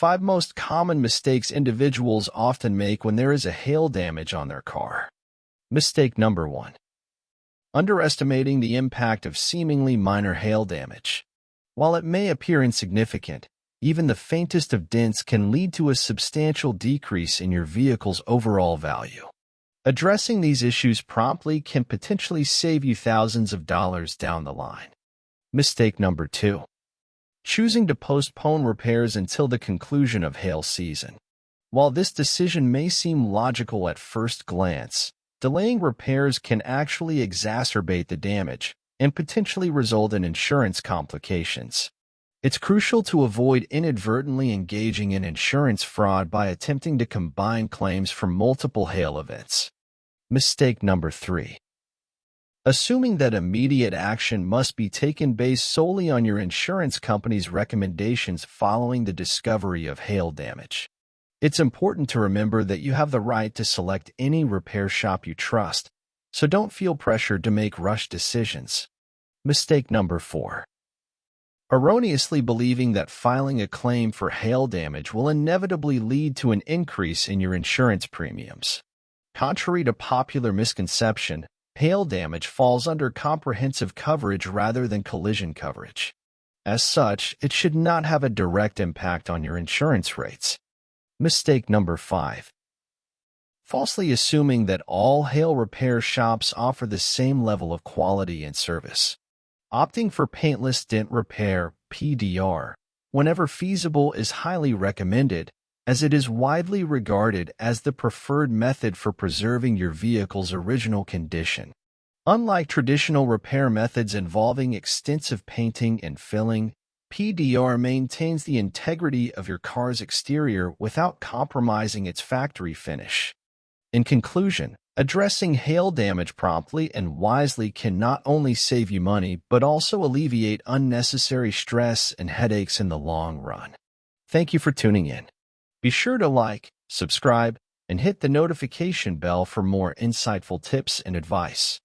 5 most common mistakes individuals often make when there is a hail damage on their car. Mistake number 1. Underestimating the impact of seemingly minor hail damage. While it may appear insignificant, even the faintest of dents can lead to a substantial decrease in your vehicle's overall value. Addressing these issues promptly can potentially save you thousands of dollars down the line. Mistake number 2. Choosing to postpone repairs until the conclusion of hail season. While this decision may seem logical at first glance, delaying repairs can actually exacerbate the damage and potentially result in insurance complications. It's crucial to avoid inadvertently engaging in insurance fraud by attempting to combine claims from multiple hail events. Mistake number 3. Assuming that immediate action must be taken based solely on your insurance company's recommendations following the discovery of hail damage. It's important to remember that you have the right to select any repair shop you trust, so don't feel pressured to make rushed decisions. Mistake number 4. Erroneously believing that filing a claim for hail damage will inevitably lead to an increase in your insurance premiums. Contrary to popular misconception, hail damage falls under comprehensive coverage rather than collision coverage. As such, it should not have a direct impact on your insurance rates. Mistake number 5. Falsely assuming that all hail repair shops offer the same level of quality and service. Opting for paintless dent repair, PDR, whenever feasible is highly recommended, as it is widely regarded as the preferred method for preserving your vehicle's original condition. Unlike traditional repair methods involving extensive painting and filling, PDR maintains the integrity of your car's exterior without compromising its factory finish. In conclusion, addressing hail damage promptly and wisely can not only save you money but also alleviate unnecessary stress and headaches in the long run. Thank you for tuning in. Be sure to like, subscribe, and hit the notification bell for more insightful tips and advice.